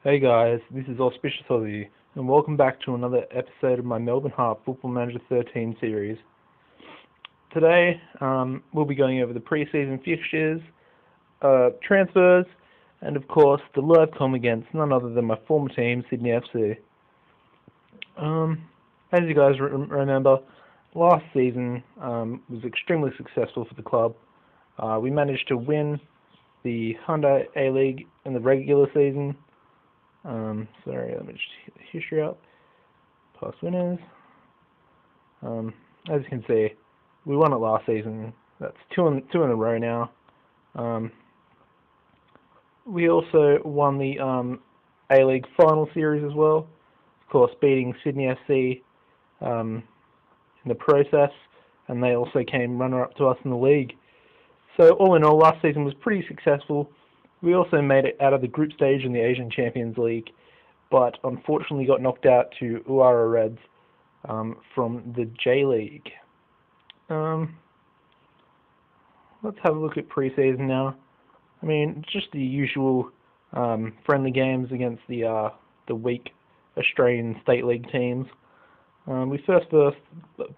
Hey guys, this is AuspiciousAussie, and welcome back to another episode of my Melbourne Heart Football Manager 13 series. Today, we'll be going over the pre-season fixtures, transfers, and of course, the live com against none other than my former team, Sydney FC. As you guys remember, last season was extremely successful for the club. We managed to win the Hyundai A-League in the regular season. Sorry, let me just get the history up. Past winners. As you can see, we won it last season. That's two in a row now. We also won the A-League final series as well. Of course, beating Sydney FC in the process, and they also came runner-up to us in the league. So all in all, last season was pretty successful. We also made it out of the group stage in the Asian Champions League, but unfortunately got knocked out to Uara Reds from the J-League. Let's have a look at pre-season now. I mean, just the usual friendly games against the weak Australian State League teams. We first versed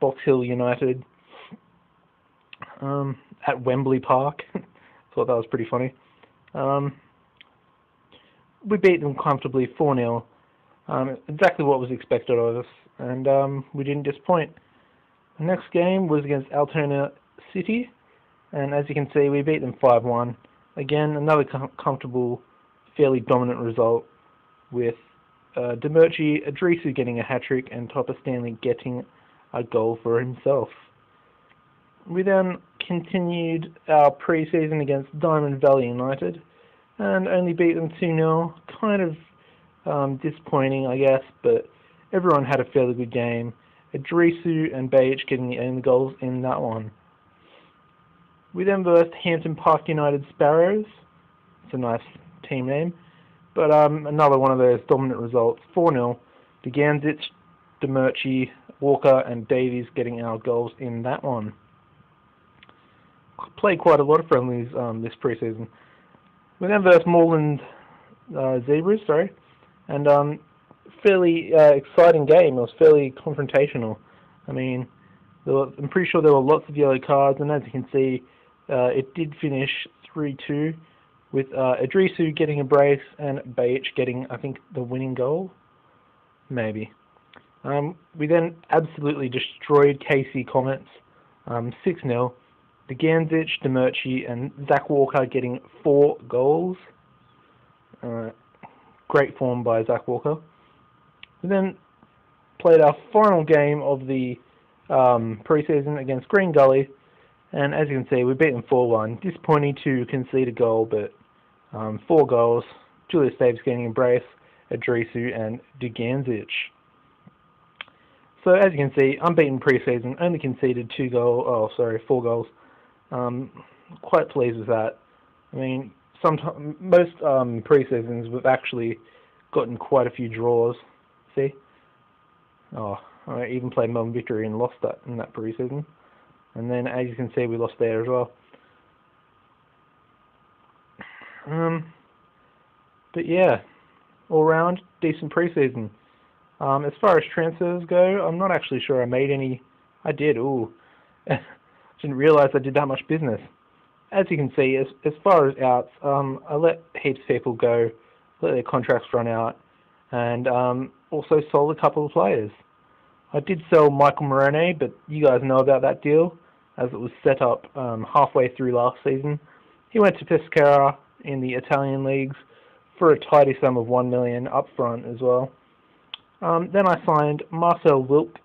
Box Hill United at Wembley Park. Thought that was pretty funny. We beat them comfortably 4-0, exactly what was expected of us, and we didn't disappoint. The next game was against Altona City, and as you can see, we beat them 5-1. Again, another comfortable, fairly dominant result, with Demirci Adrisu getting a hat-trick and Topper Stanley getting a goal for himself. We then continued our pre-season against Diamond Valley United and only beat them 2-0. Kind of disappointing, I guess, but everyone had a fairly good game. Adrisu and Bajic getting the only goals in that one. We then versed Hampton Park United Sparrows. It's a nice team name. But another one of those dominant results, 4-0. Deganzic, Demirci, Walker and Davies getting our goals in that one. Played quite a lot of friendlies this pre-season. We then versed Moreland Zebras, and fairly exciting game. It was fairly confrontational. I mean, I'm pretty sure there were lots of yellow cards, and as you can see, it did finish 3-2, with Adrisu getting a brace and Bajic getting, I think, the winning goal, maybe. We then absolutely destroyed KC Comets, 6-0. Deganzic, Demirci, and Zach Walker getting 4 goals. Great form by Zach Walker. We then played our final game of the pre-season against Green Gully, and as you can see, we beat them 4-1. Disappointing to concede a goal, but 4 goals. Julius Davis getting a brace, Adrisu, and Deganzic. So as you can see, unbeaten pre-season, only conceded 4 goals. Quite pleased with that. I mean, most pre-seasons we've actually gotten quite a few draws. See? I even played Melbourne Victory and lost that in that pre-season. And then, as you can see, we lost there as well. But yeah, all round, decent pre-season. As far as transfers go, I'm not actually sure I made any. I did, ooh. Didn't realise I did that much business. As you can see, as far as outs, I let heaps of people go, let their contracts run out, and also sold a couple of players. I did sell Michael Morone, but you guys know about that deal, as it was set up halfway through last season. He went to Pescara in the Italian leagues for a tidy sum of $1 million up front as well. Then I signed Marcel Wilk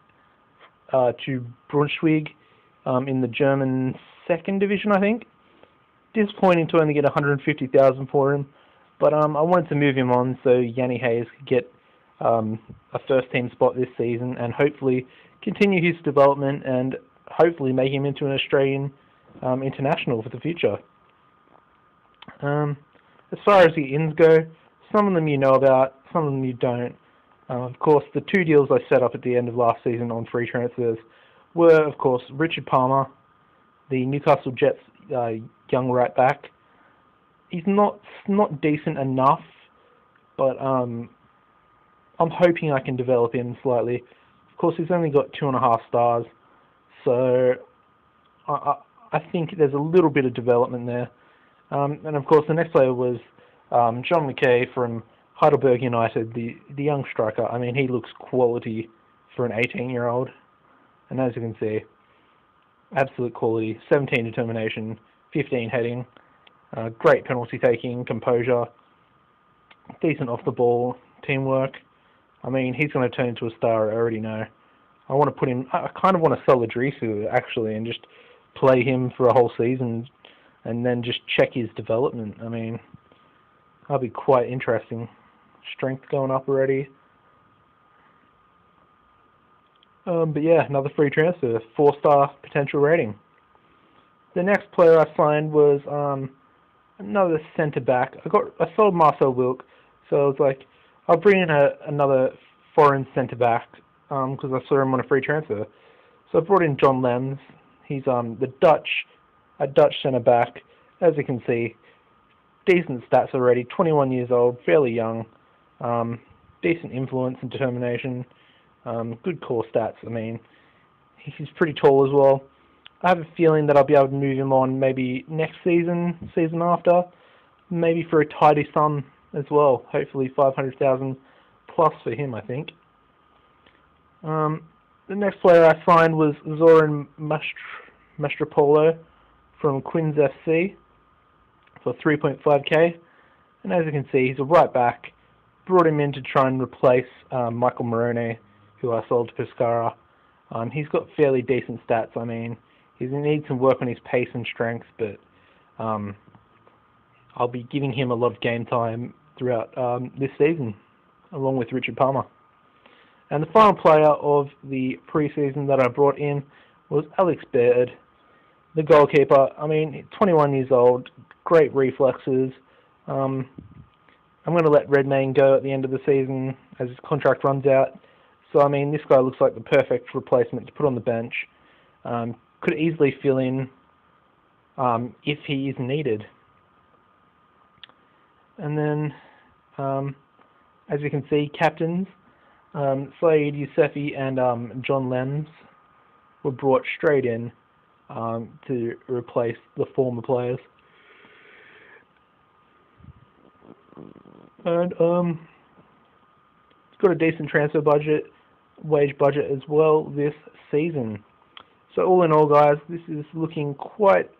to Braunschweig in the German second division, I think. Disappointing to only get $150,000 for him, but I wanted to move him on so Yanni Hayes could get a first team spot this season and hopefully continue his development and hopefully make him into an Australian international for the future. As far as the ins go, some of them you know about, some of them you don't. Of course, the 2 deals I set up at the end of last season on free transfers were, of course, Richard Palmer, the Newcastle Jets young right back. He's not decent enough but I'm hoping I can develop him slightly. Of course, he's only got 2.5 stars, so I think there's a little bit of development there. And of course, the next player was John McKay from Heidelberg United, the young striker. I mean, he looks quality for an 18-year-old, and as you can see, absolute quality. 17 determination, 15 heading, great penalty taking, composure, decent off the ball, teamwork. I mean, he's going to turn into a star, I already know. I want to put him, I kind of want to sell Idrisu actually and just play him for a whole season and then just check his development. I mean, that'll be quite interesting. Strength going up already. But yeah, another free transfer, 4-star potential rating. The next player I signed was another centre back. I sold Marcel Wilk, so I was like, I'll bring in another foreign centre back because I saw him on a free transfer. So I brought in John Lems. He's a Dutch centre back. As you can see, decent stats already. 21 years old, fairly young. Decent influence and determination. Good core stats. I mean, he's pretty tall as well. I have a feeling that I'll be able to move him on maybe next season after, maybe for a tidy sum as well. Hopefully 500,000 plus for him, I think. The next player I signed was Zoran Mastropolo from Quins FC for 3.5k, and as you can see, he's a right back. Brought him in to try and replace Michael Morone, who I sold to Pescara. He's got fairly decent stats. I mean, he's going to need some work on his pace and strength, but I'll be giving him a lot of game time throughout this season, along with Richard Palmer. And the final player of the pre-season that I brought in was Alex Baird, the goalkeeper. I mean, 21 years old, great reflexes. I'm going to let Redmayne go at the end of the season as his contract runs out. So, I mean, this guy looks like the perfect replacement to put on the bench. Could easily fill in if he is needed. And then, as you can see, captains, Saeed Yousefi and John Lems were brought straight in to replace the former players. And it's got a decent transfer budget, wage budget as well this season. So all in all, guys, this is looking quite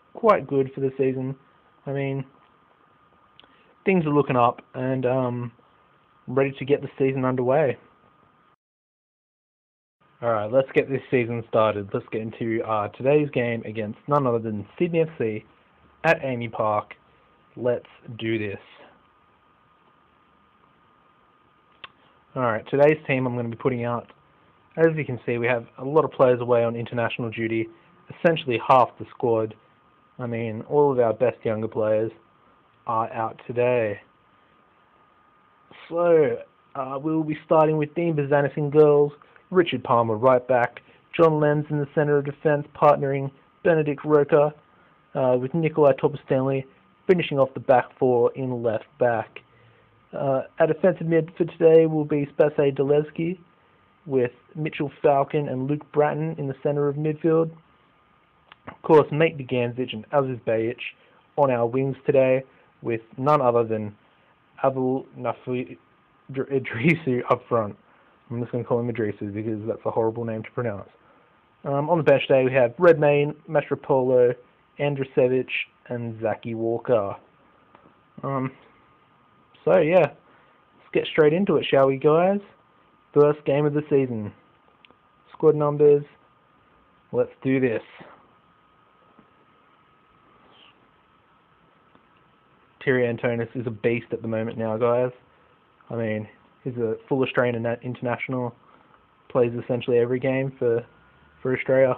good for the season. I mean, things are looking up, and ready to get the season underway. Alright, let's get this season started. Let's get into today's game against none other than Sydney FC at Amy Park. Let's do this. Alright, today's team I'm going to be putting out. As you can see, we have a lot of players away on international duty, essentially half the squad. I mean, all of our best younger players are out today. So, we'll be starting with Dean Bazanis in goals, Richard Palmer right back, John Lenz in the centre of defence, partnering Benedict Roca with Nikolai Topper-Stanley, finishing off the back four in left back. At defensive mid for today will be Spase Deleski with Mitchell Falcon and Luke Bratton in the centre of midfield. Of course, Mate Beganzic and Aziz Bayic on our wings today, with none other than Abul Nafi Idrisu up front. I'm just going to call him Idrisu because that's a horrible name to pronounce. On the bench today we have Redmayne, Mastropolo, Andrusevic and Zaki Walker. So yeah, let's get straight into it, shall we, guys? First game of the season. Squad numbers. Let's do this. Thierry Antonis is a beast at the moment now, guys. I mean, he's a full Australian international. Plays essentially every game for Australia.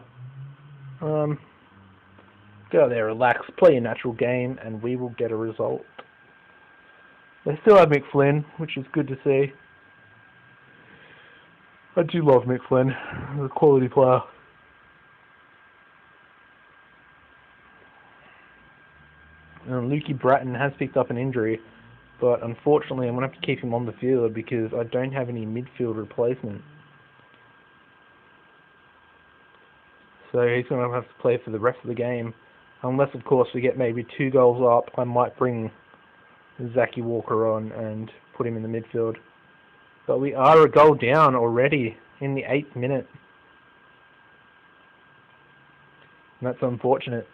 Go out there, relax, play a natural game, and we will get a result. They still have Mick Flynn, which is good to see. I do love Mick Flynn, he's a quality player. Lukey Bratton has picked up an injury. But unfortunately, I'm going to have to keep him on the field because I don't have any midfield replacement. So he's going to have to play for the rest of the game. Unless, of course, we get maybe 2 goals up, I might bring Zachy Walker on and put him in the midfield. But we are a goal down already in the 8th minute. And that's unfortunate.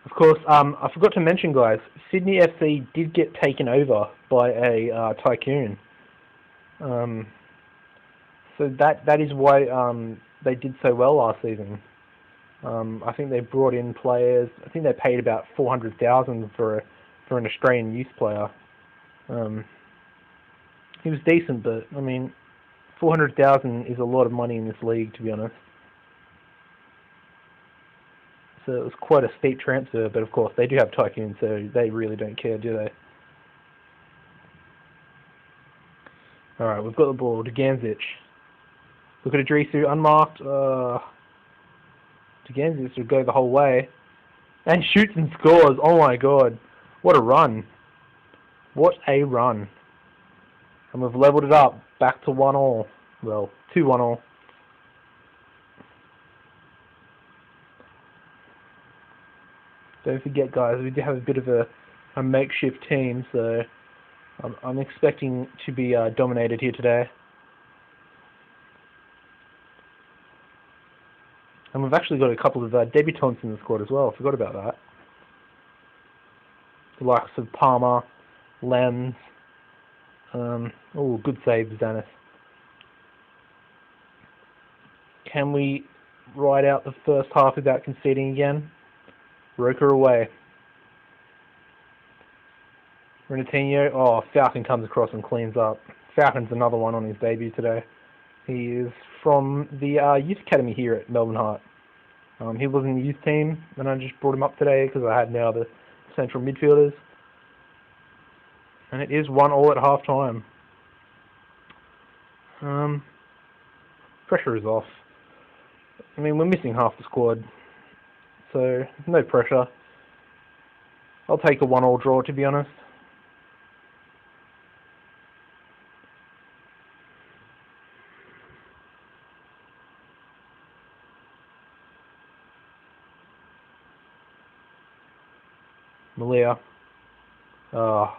Of course, I forgot to mention, guys, Sydney FC did get taken over by a tycoon. So that is why they did so well last season. I think they brought in players. I think they paid about $400,000 for an Australian youth player. He was decent, but I mean, $400,000 is a lot of money in this league, to be honest. So it was quite a steep transfer, but of course they do have tycoons, so they really don't care, do they? All right, we've got the ball to Ganzic. Look at Adrisu, unmarked. Ganzic would go the whole way. And shoots and scores. Oh my god. What a run. What a run. And we've levelled it up. Back to 1-1. Well, 2-1. Don't forget, guys, we do have a bit of a makeshift team, so I'm expecting to be dominated here today. And we've actually got a couple of debutants in the squad as well. I forgot about that. The likes of Palmer, Lenz. Oh, good save, Zanis. Can we ride out the first half without conceding again? Roker away. Renatino. Oh, Falcon comes across and cleans up. Falcon's another one on his debut today. He is from the youth academy here at Melbourne Heart. He was in the youth team, and I just brought him up today because I had now the central midfielders. And it is 1-1 at half time. Pressure is off. I mean, we're missing half the squad, so no pressure. I'll take a 1-1 draw, to be honest. Malia. Oh,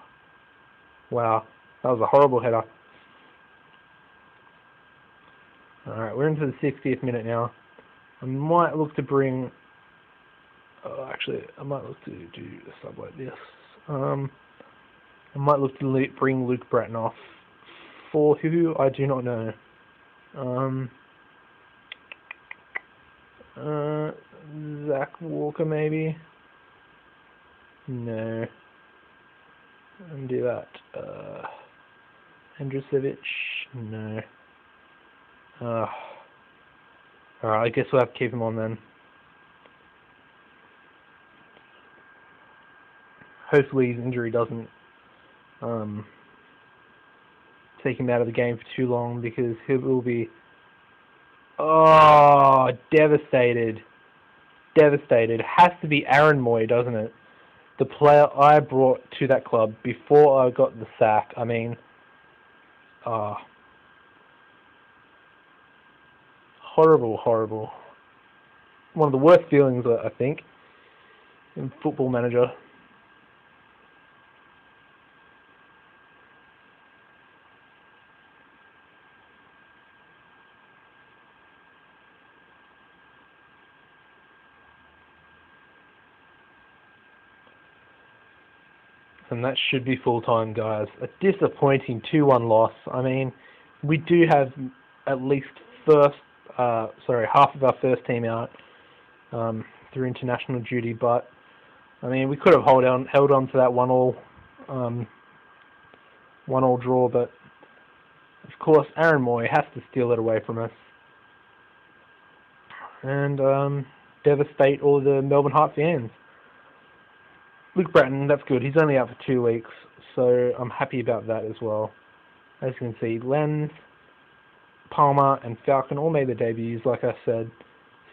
wow. That was a horrible header. Alright, we're into the 60th minute now. I might look to bring... actually, I might look to do a sub like this. I might look to bring Luke Bratton off. For who? I do not know. Zach Walker, maybe? No. And do that. Andrusevic? No. Alright, I guess we'll have to keep him on then. Hopefully his injury doesn't take him out of the game for too long, because he will be devastated. Devastated. Has to be Aaron Moy, doesn't it? The player I brought to that club before I got the sack. I mean, horrible, horrible. One of the worst feelings, I think, in Football Manager. And that should be full-time, guys. A disappointing 2-1 loss. I mean, we do have at least half of our first team out through international duty, but I mean, we could have held on to that 1-1 draw, but of course Aaron Moy has to steal it away from us and devastate all the Melbourne Heart fans. Luke Bratton, that's good. He's only out for 2 weeks, so I'm happy about that as well. As you can see, Lenz, Palmer, and Falcon all made their debuts, like I said.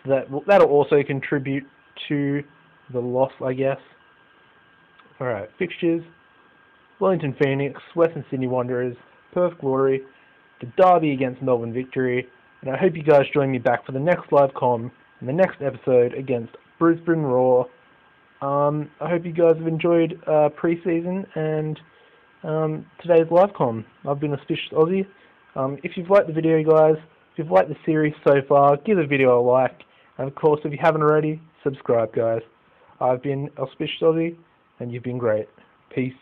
So that'll also contribute to the loss, I guess. Alright, fixtures. Wellington Phoenix, Western Sydney Wanderers, Perth Glory, the derby against Melbourne Victory, and I hope you guys join me back for the next live com and the next episode against Brisbane Roar. I hope you guys have enjoyed pre-season and today's live com. I've been Auspicious Aussie. If you've liked the video, guys, if you've liked the series so far, give the video a like, and of course, if you haven't already, subscribe, guys. I've been Auspicious Aussie, and you've been great. Peace.